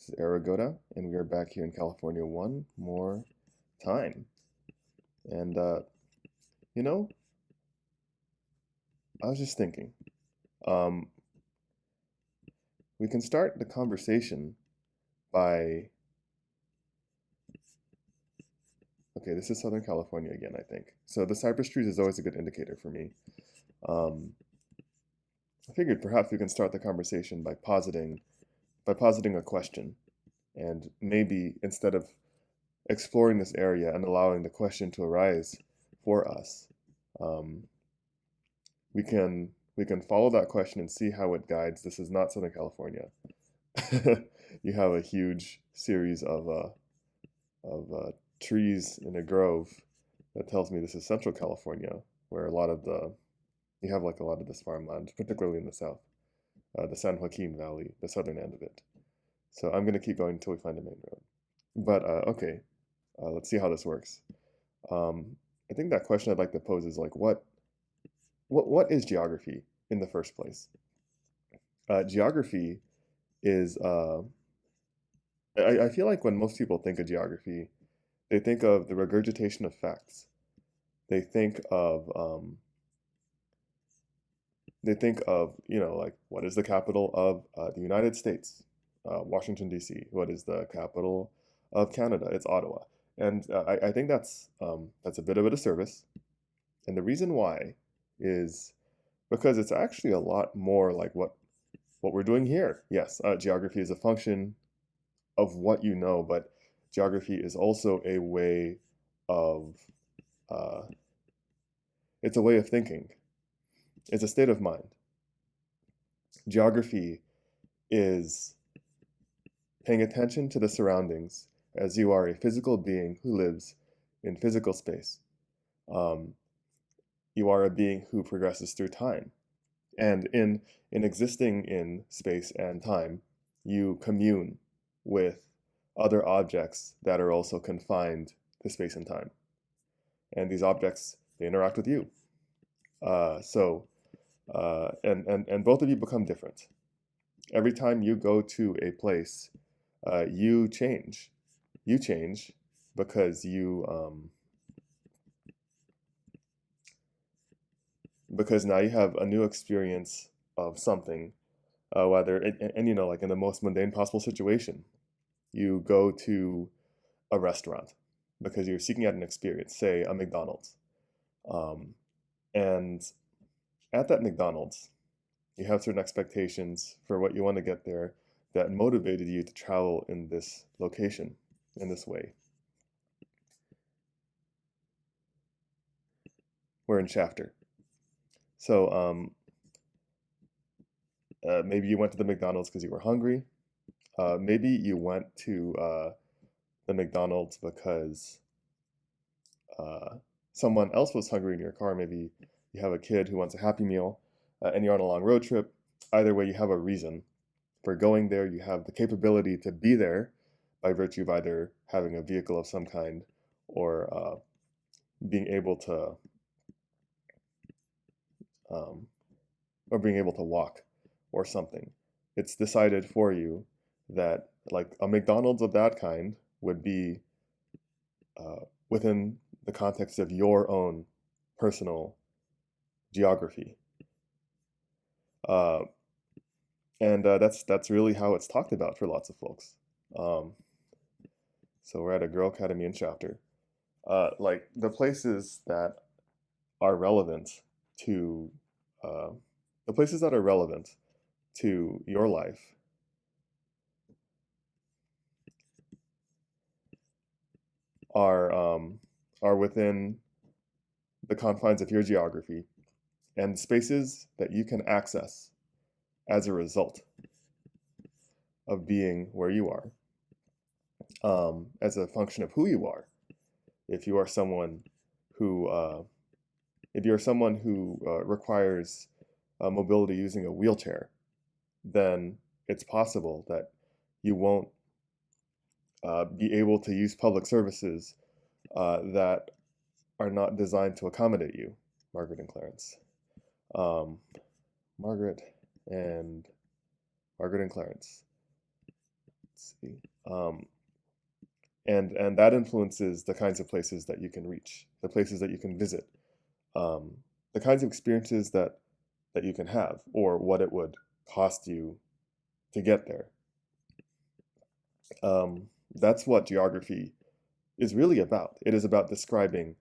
This is Aragota, and we are back here in California one more time. And, you know, I was just thinking, um, we can start the conversation by, okay, this is Southern California again, I think. So the cypress trees is always a good indicator for me. Um, I figured perhaps we can start the conversation by positing a question, and maybe instead of exploring this area and allowing the question to arise for us, um, we can follow that question and see how it guides. This is not Southern California. You have a huge series of trees in a grove that tells me this is Central California, where you have like a lot of this farmland, particularly in the south, the San Joaquin Valley, the southern end of it. So I'm gonna keep going until we find a main road. But okay, let's see how this works. I think that question I'd like to pose is like, what is geography in the first place? Geography is, I feel like when most people think of geography, they think of the regurgitation of facts. They think of, like, what is the capital of the United States? Washington, D.C. What is the capital of Canada? It's Ottawa. And I think that's a bit of a disservice. And the reason why is because it's actually a lot more like what we're doing here. Yes, geography is a function of what you know, but geography is also a way of uh, it's a way of thinking. It's a state of mind. Geography is paying attention to the surroundings as you are a physical being who lives in physical space. Um, you are a being who progresses through time. And in existing in space and time, you commune with other objects that are also confined to space and time. And these objects, they interact with you. And both of you become different. Every time you go to a place, you change. You change because because now you have a new experience of something, whether and like in the most mundane possible situation, you go to a restaurant because you're seeking out an experience, say a McDonald's, um, and at that McDonald's, you have certain expectations for what you want to get there that motivated you to travel in this location, in this way. We're in chapter. So maybe you went to the McDonald's because you were hungry. Maybe you went to the McDonald's because someone else was hungry in your car. Maybe you have a kid who wants a Happy Meal and you're on a long road trip. Either way, you have a reason for going there. You have the capability to be there by virtue of either having a vehicle of some kind or being able to um, being able to walk or something. It's decided for you that like a McDonald's of that kind would be within the context of your own personal geography. Uh, and that's really how it's talked about for lots of folks. Um, so we're at a Girl Academy in chapter. Like the places that are relevant to uh, the places that are relevant to your life are are within the confines of your geography and spaces that you can access as a result of being where you are, as a function of who you are. If you are someone who requires mobility using a wheelchair, then it's possible that you won't be able to use public services that are not designed to accommodate you. Margaret and Clarence. Um, Margaret and Margaret and Clarence. Let's geography. And that influences the kinds of places that you can reach, the places that you can visit, the kinds of experiences that you can have, or what it would cost you to get there. That's what geography is really about. It is about describing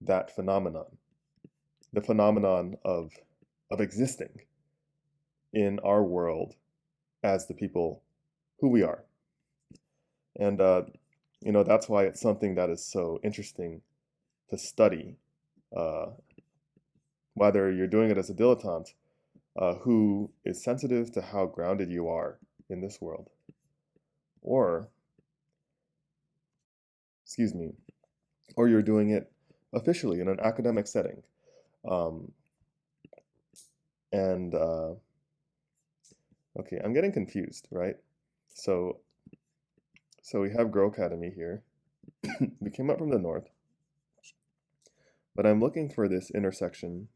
that phenomenon, the phenomenon of existing in our world as the people who we are. And that's why it's something that is so interesting to study, whether you're doing it as a dilettante who is sensitive to how grounded you are in this world, or, excuse me, or you're doing it officially in an academic setting. Okay, I'm getting confused, right? So we have Grow Academy here. We came up from the north, but I'm looking for this intersection.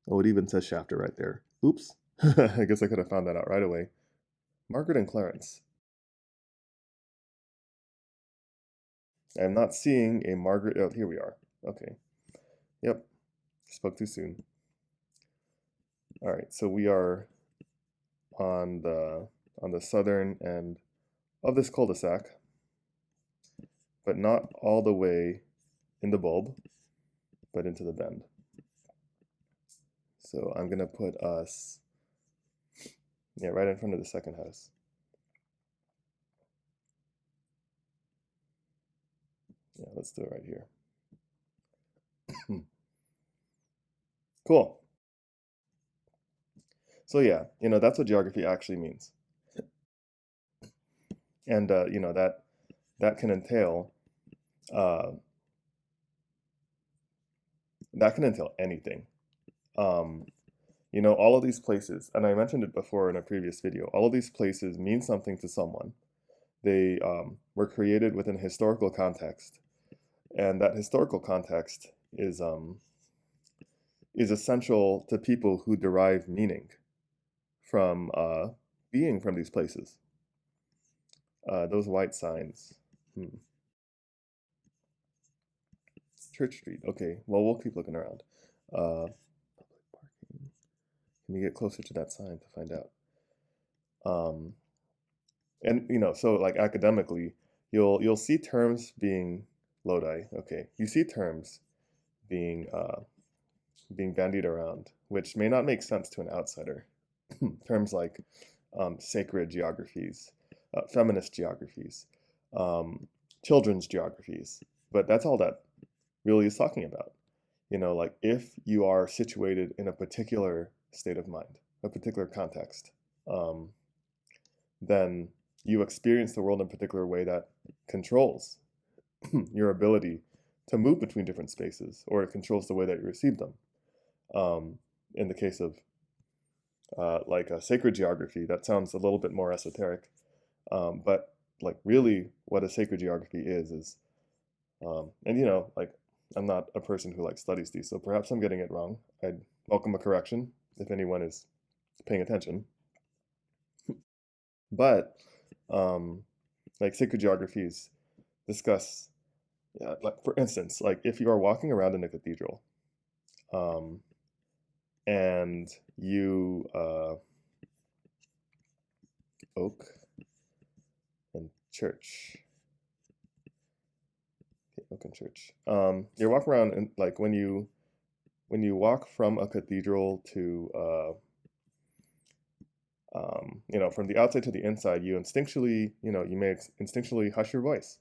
Oh, it even says Shafter right there. Oops. I guess I could have found that out right away. Margaret and Clarence. I'm not seeing a Margaret. Oh, here we are. Okay. Yep. Spoke too soon. All right. So we are on the southern end of this cul-de-sac, but not all the way in the bulb, but into the bend. So I'm gonna put us, right in front of the second house. Yeah, let's do it right here. Cool. So yeah, that's what geography actually means. And that can entail anything. All of these places, and I mentioned it before in a previous video, all of these places mean something to someone. They were created within a historical context, and that historical context is essential to people who derive meaning from being from these places. Those white signs. Church Street. Okay, well, we'll keep looking around. Public parking. Can we get closer to that sign to find out? And so like academically, you'll see terms being Lodi. Okay, you see terms being bandied around, which may not make sense to an outsider. Terms like sacred geographies, feminist geographies, children's geographies, but that's all that really is talking about. Like if you are situated in a particular state of mind, a particular context, then you experience the world in a particular way that controls your ability to move between different spaces, or it controls the way that you receive them. In the case of like a sacred geography, that sounds a little bit more esoteric, but like really what a sacred geography is and like I'm not a person who like studies these, so perhaps I'm getting it wrong. I'd welcome a correction if anyone is paying attention. But like sacred geographies discuss, like for instance, like if you are walking around in a cathedral, and you oak and church. Okay, oak and church. You're walking around and like when you walk from a cathedral to from the outside to the inside, you instinctually, you may instinctually hush your voice.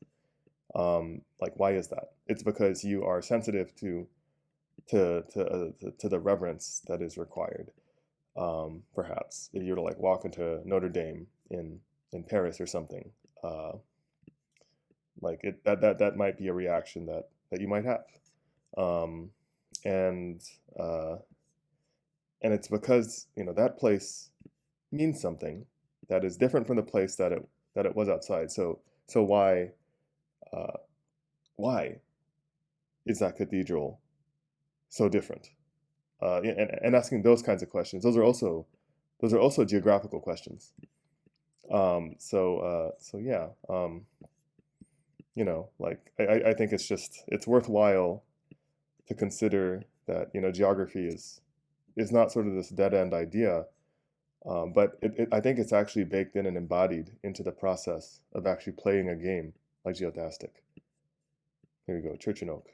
Like, why is that? It's because you are sensitive to the reverence that is required. Perhaps if you were to like walk into Notre Dame in Paris or something, like that might be a reaction that you might have, and it's because that place means something that is different from the place that it was outside. So why is that cathedral so different? And asking those kinds of questions. Those are also geographical questions. So yeah, like I think it's worthwhile to consider that, geography is not sort of this dead end idea, but I think it's actually baked in and embodied into the process of actually playing a game like Geotastic. Here we go, Church and Oak.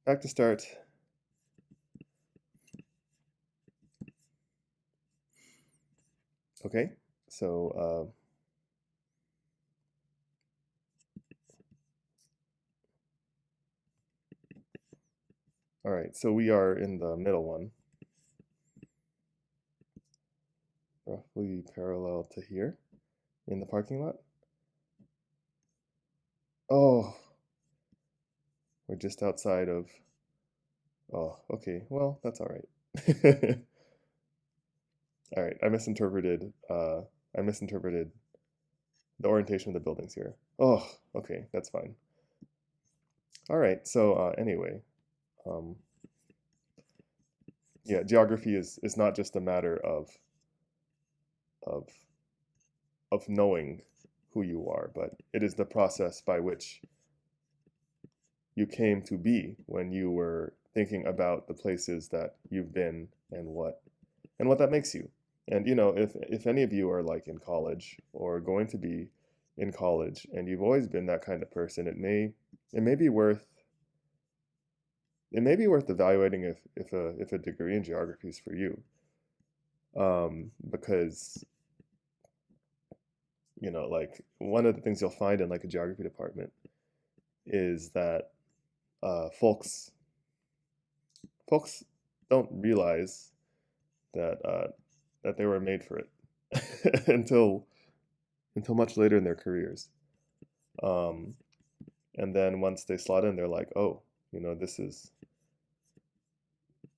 Back to start. Okay, so all right, so we are in the middle one, roughly parallel to here in the parking lot. Oh, we're just outside of, oh, okay, well, that's all right. All right, I misinterpreted the orientation of the buildings here. Oh, okay, that's fine. All right, so anyway, um, yeah, geography is not just a matter of of knowing who you are, but it is the process by which you came to be when you were thinking about the places that you've been and what that makes you. And if any of you are like in college or going to be in college and you've always been that kind of person, it may be worth evaluating if a degree in geography is for you. Because like one of the things you'll find in like a geography department is that folks don't realize that they were made for it until much later in their careers. Um, and then once they slot in, they're like, oh, this is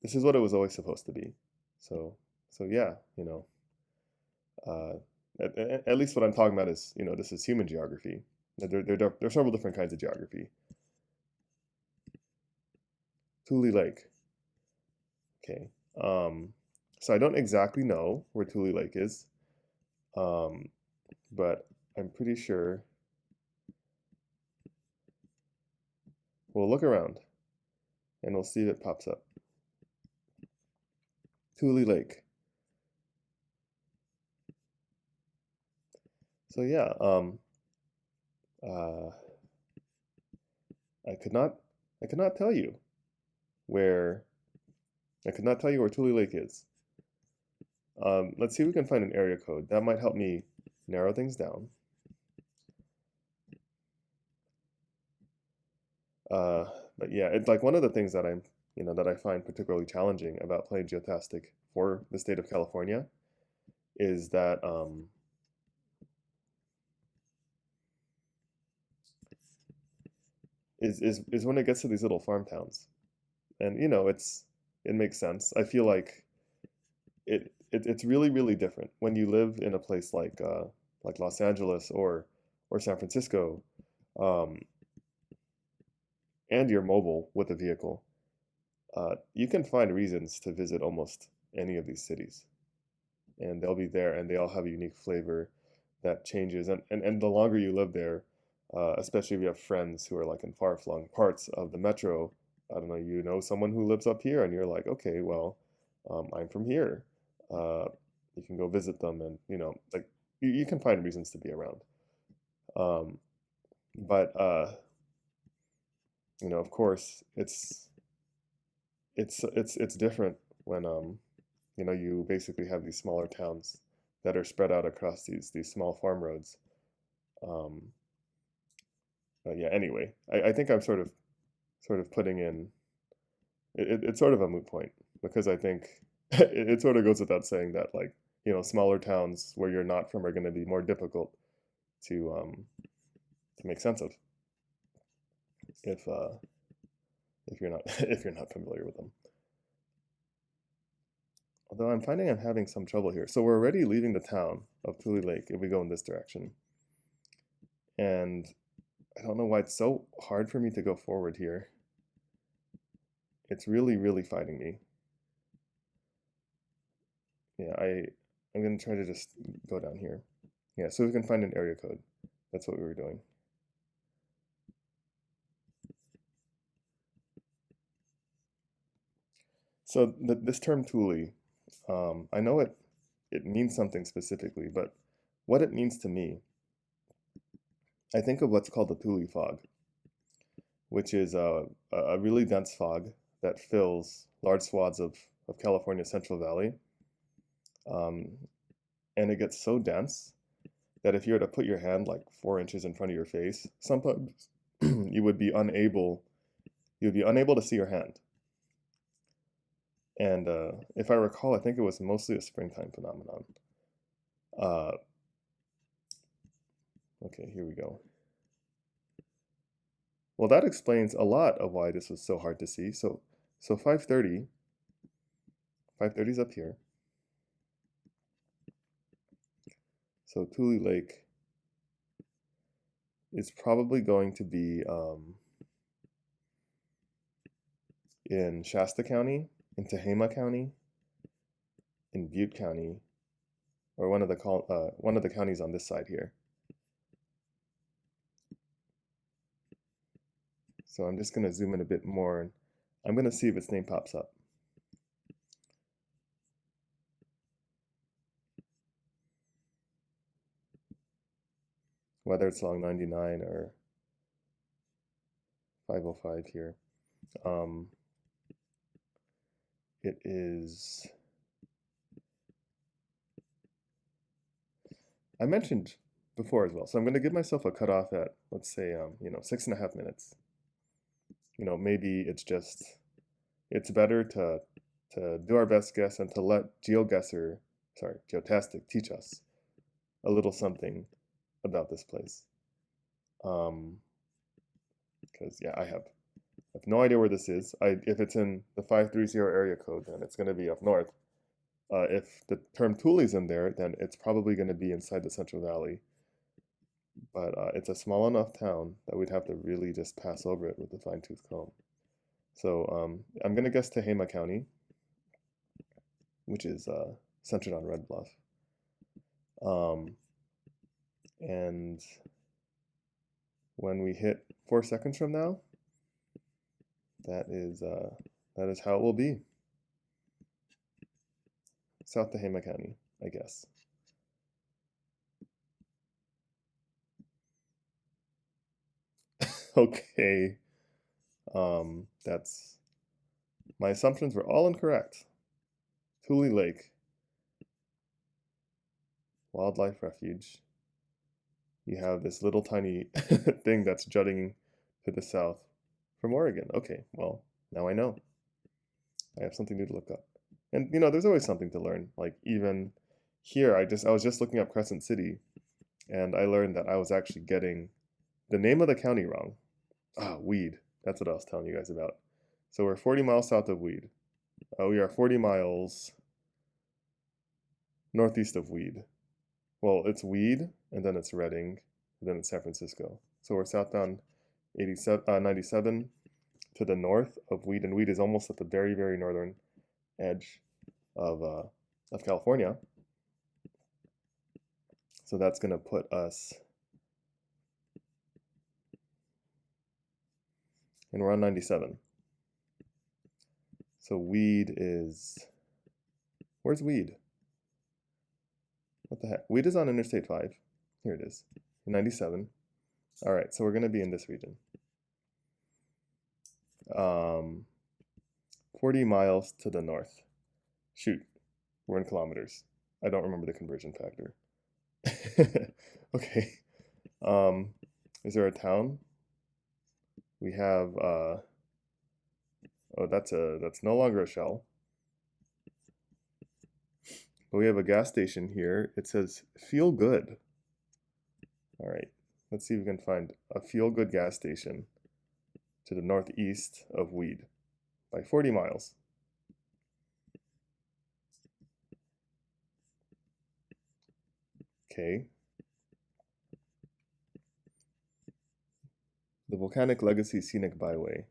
what it was always supposed to be. So yeah, uh, at least what I'm talking about is, this is human geography. There are several different kinds of geography. Tulelake. Okay. So I don't exactly know where Tulelake is, um, but I'm pretty sure we'll look around and we'll see if it pops up. Tulelake. So yeah, uh, I could not I could not tell you where I could not tell you where Tulelake is. Let's see if we can find an area code. That might help me narrow things down. Uh, but yeah, it's like one of the things that that I find particularly challenging about playing Geotastic for the state of California is that is when it gets to these little farm towns, and it makes sense. I feel like it's really really different when you live in a place like Los Angeles or San Francisco, um, and you're mobile with a vehicle. You can find reasons to visit almost any of these cities, and they'll be there, and they all have a unique flavor that changes. And the longer you live there, especially if you have friends who are like in far-flung parts of the metro, I don't know, someone who lives up here, and you're like, okay, well, I'm from here. Uh, you can go visit them, and like you can find reasons to be around. Um, but of course, it's different when you basically have these smaller towns that are spread out across these small farm roads. Um, but yeah, anyway, I think I'm sort of putting in it's sort of a moot point because I think it sort of goes without saying that like smaller towns where you're not from are going to be more difficult to make sense of if if you're not if you're not familiar with them. Although I'm finding I'm having some trouble here. So we're already leaving the town of Tulelake if we go in this direction. And I don't know why it's so hard for me to go forward here. It's really, really fighting me. Yeah, I'm going to try to just go down here. Yeah, so we can find an area code. That's what we were doing. So this term Thule, I know it means something specifically, but what it means to me, I think of what's called the Thule fog, which is a really dense fog that fills large swaths of California's Central Valley. And it gets so dense that if you were to put your hand like 4 inches in front of your face, sometimes you would be unable to see your hand. And if I recall, I think it was mostly a springtime phenomenon. Okay, here we go. Well, that explains a lot of why this was so hard to see. So 530 is up here. So Tulelake is probably going to be in Shasta County, in Tehama County, in Butte County, or one of the counties on this side here. So I'm just going to zoom in a bit more, and I'm going to see if its name pops up. Whether it's along 99 or 505 here. It is, I mentioned before as well, so I'm going to give myself a cutoff at, let's say, 6.5 minutes. Maybe it's better to do our best guess and to let Geotastic teach us a little something about this place. Because yeah, I have no idea where this is. If it's in the 530 area code, then it's going to be up north. If the term Thule is in there, then it's probably going to be inside the Central Valley. But it's a small enough town that we'd have to really just pass over it with a fine-tooth comb. So I'm going to guess Tehama County, which is centered on Red Bluff. And when we hit 4 seconds from now, that is how it will be. South Tehama County, I guess. Okay. That's my assumptions were all incorrect. Tulelake Wildlife Refuge. You have this little tiny thing that's jutting to the south from Oregon. Okay, well, now I know. I have something new to look up. And there's always something to learn. Like even here, I was just looking up Crescent City, and I learned that I was actually getting the name of the county wrong. Weed. That's what I was telling you guys about. So we're 40 miles south of Weed. We are 40 miles northeast of Weed. Well, it's Weed, and then it's Redding, and then it's San Francisco. So we're southbound 97 to the north of Weed, and Weed is almost at the very, very northern edge of California. So that's going to put us, and we're on 97. So Weed is, where's Weed? What the heck? Weed is on Interstate 5. Here it is, 97. All right, so we're going to be in this region. 40 miles to the north. Shoot, we're in kilometers. I don't remember the conversion factor. Okay. Is there a town? We have, oh, that's no longer a Shell. But we have a gas station here. It says Feel Good. All right, let's see if we can find a Feel Good gas station to the northeast of Weed by 40 miles. Okay. The Volcanic Legacy Scenic Byway.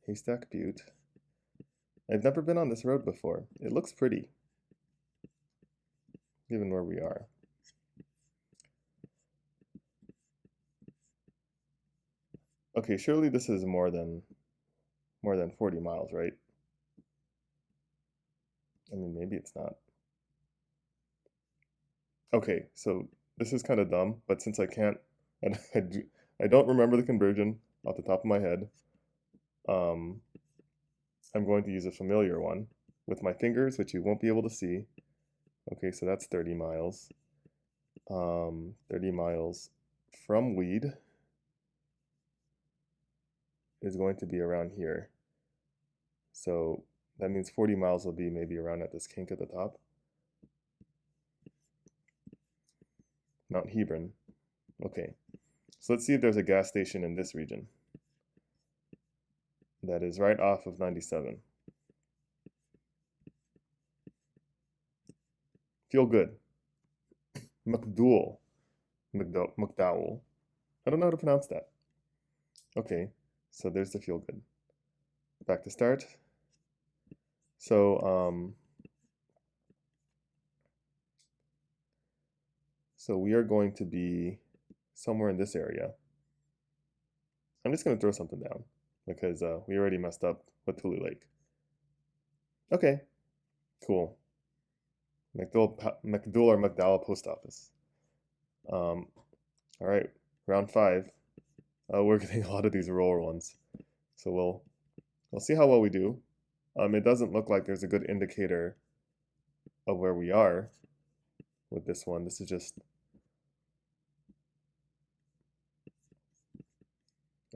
Haystack Butte. I've never been on this road before. It looks pretty. given where we are. Okay, surely this is more than 40 miles, right? I mean, maybe it's not. Okay, so this is kind of dumb, but since I can't, and I don't remember the conversion off the top of my head, um, I'm going to use a familiar one with my fingers, which you won't be able to see. Okay, so that's 30 miles. 30 miles from Weed is going to be around here. So that means 40 miles will be maybe around at this kink at the top. Mount Hebron. Okay, so let's see if there's a gas station in this region that is right off of 97. Feel good. Macdoel. Macdowell. I don't know how to pronounce that. Okay, so there's the feel good. Back to start. So, so we are going to be somewhere in this area. I'm just going to throw something down because we already messed up with Tulelake. Okay, cool. Macdoel or Macdowell Post Office. All right, round 5. We're getting a lot of these roller ones, so we'll see how well we do. It doesn't look like there's a good indicator of where we are with this one. This is just,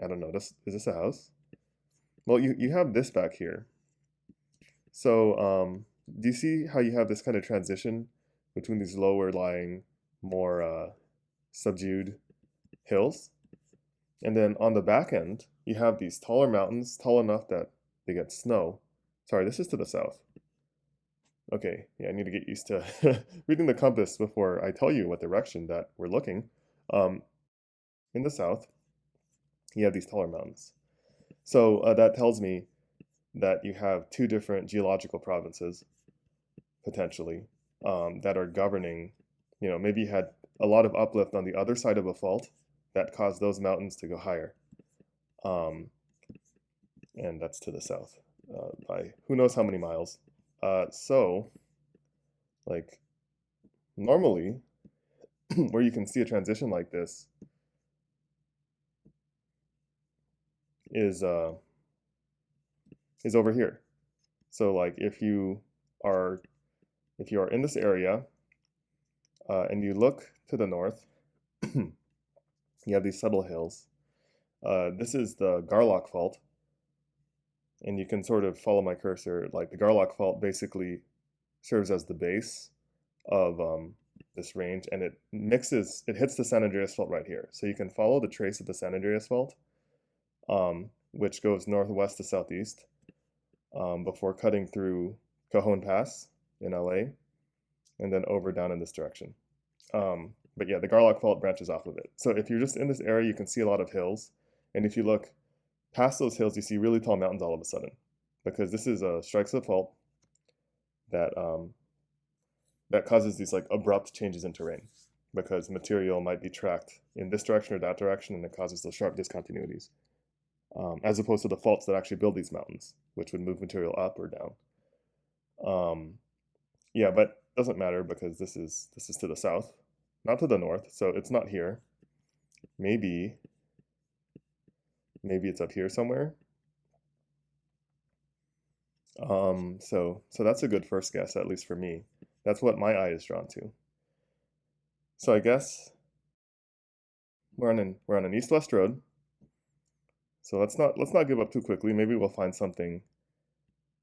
I don't know. Is this a house? Well, you have this back here. So do you see how you have this kind of transition between these lower lying, more subdued hills? And then on the back end, you have these taller mountains, tall enough that they get snow. Sorry, this is to the south. Okay, yeah, I need to get used to reading the compass before I tell you what direction that we're looking. In the south, you have these taller mountains. So that tells me that you have 2 different geological provinces, potentially, that are governing, maybe you had a lot of uplift on the other side of a fault that caused those mountains to go higher. And that's to the south by who knows how many miles. So, like, normally, where you can see a transition like this is over here. So, like, if you are in this area and you look to the north, you have these subtle hills. This is the Garlock Fault, and you can sort of follow my cursor. Like the Garlock Fault basically serves as the base of this range, and it hits the San Andreas Fault right here. So you can follow the trace of the San Andreas Fault, which goes northwest to southeast, before cutting through Cajon Pass in LA, and then over down in this direction. But yeah, the Garlock Fault branches off of it. So if you're just in this area, you can see a lot of hills. And if you look past those hills, you see really tall mountains all of a sudden, because this is a strike slip fault that that causes these like abrupt changes in terrain, because material might be tracked in this direction or that direction, and it causes those sharp discontinuities, as opposed to the faults that actually build these mountains, which would move material up or down. Yeah, but it doesn't matter because this is to the south, not to the north, so it's not here. Maybe it's up here somewhere. So that's a good first guess, at least for me. That's what my eye is drawn to. So I guess we're on an east-west road. So let's not give up too quickly. Maybe we'll find something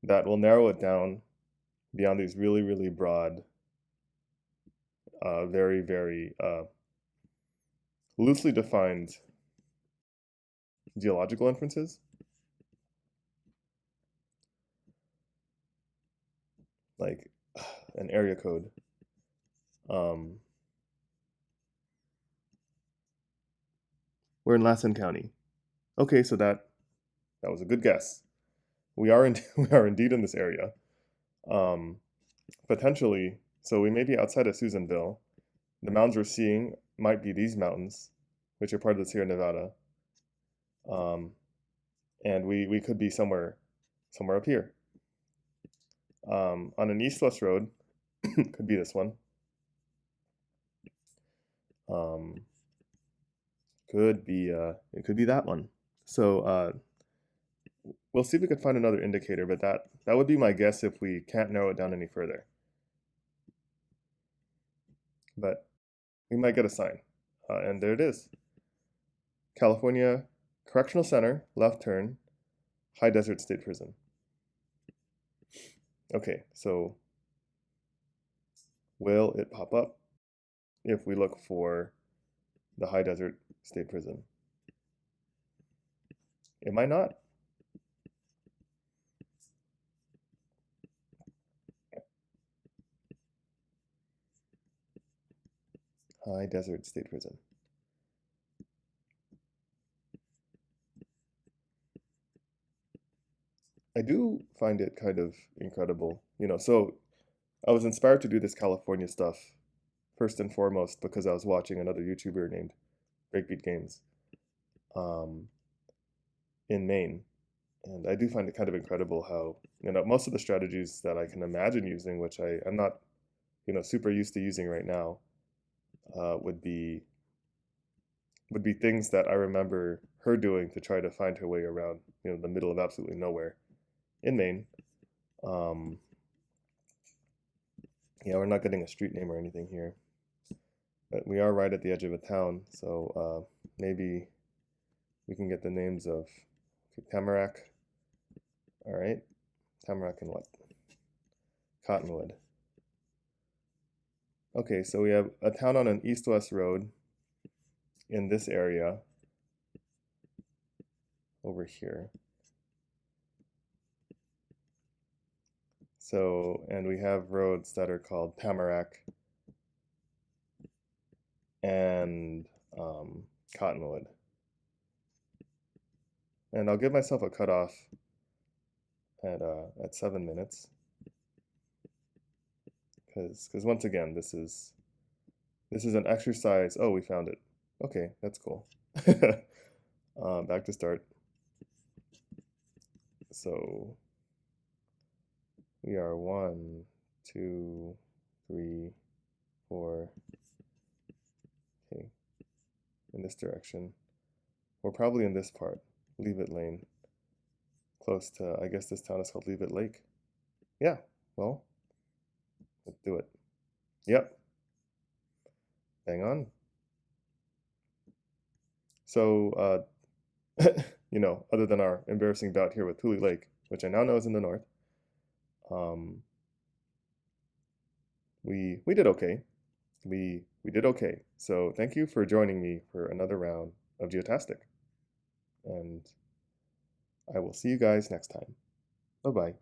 that will narrow it down beyond these really, really broad, very, very loosely defined geological inferences. Like an area code. We're in Lassen County. Okay, so that was a good guess. We are we are indeed in this area. Potentially So we may be outside of Susanville. The mountains we're seeing might be these mountains, which are part of the Sierra Nevada. And we could be somewhere up here. On an east-west road, could be this one. It could be that one. So we'll see if we can find another indicator, but that would be my guess if we can't narrow it down any further. But we might get a sign. And there it is. California Correctional Center, left turn, High Desert State Prison. Okay, so will it pop up if we look for the High Desert State Prison? It might not. High Desert State Prison. I do find it kind of incredible, so I was inspired to do this California stuff first and foremost because I was watching another YouTuber named Breakbeat Games in Maine. And I do find it kind of incredible how, most of the strategies that I can imagine using, which I'm not, super used to using right now, would be things that I remember her doing to try to find her way around, the middle of absolutely nowhere in Maine. Yeah, we're not getting a street name or anything here, but we are right at the edge of a town, so maybe we can get the names of Tamarack. All right, Tamarack and what? Cottonwood. Okay, so we have a town on an east-west road in this area over here. So, and we have roads that are called Tamarack and Cottonwood. And I'll give myself a cutoff at 7 minutes. Because once again, this is an exercise. Oh, we found it. Okay, that's cool. Back to start. So we are 1, 2, 3, 4. Okay, in this direction. We're probably in this part, Leavitt Lane, close to, I guess this town is called Leavitt Lake. Yeah, well, let's do it. Yep. Bang on. So, other than our embarrassing bout here with Tulelake, which I now know is in the north, we did okay. We did okay. So thank you for joining me for another round of Geotastic. And I will see you guys next time. Bye-bye.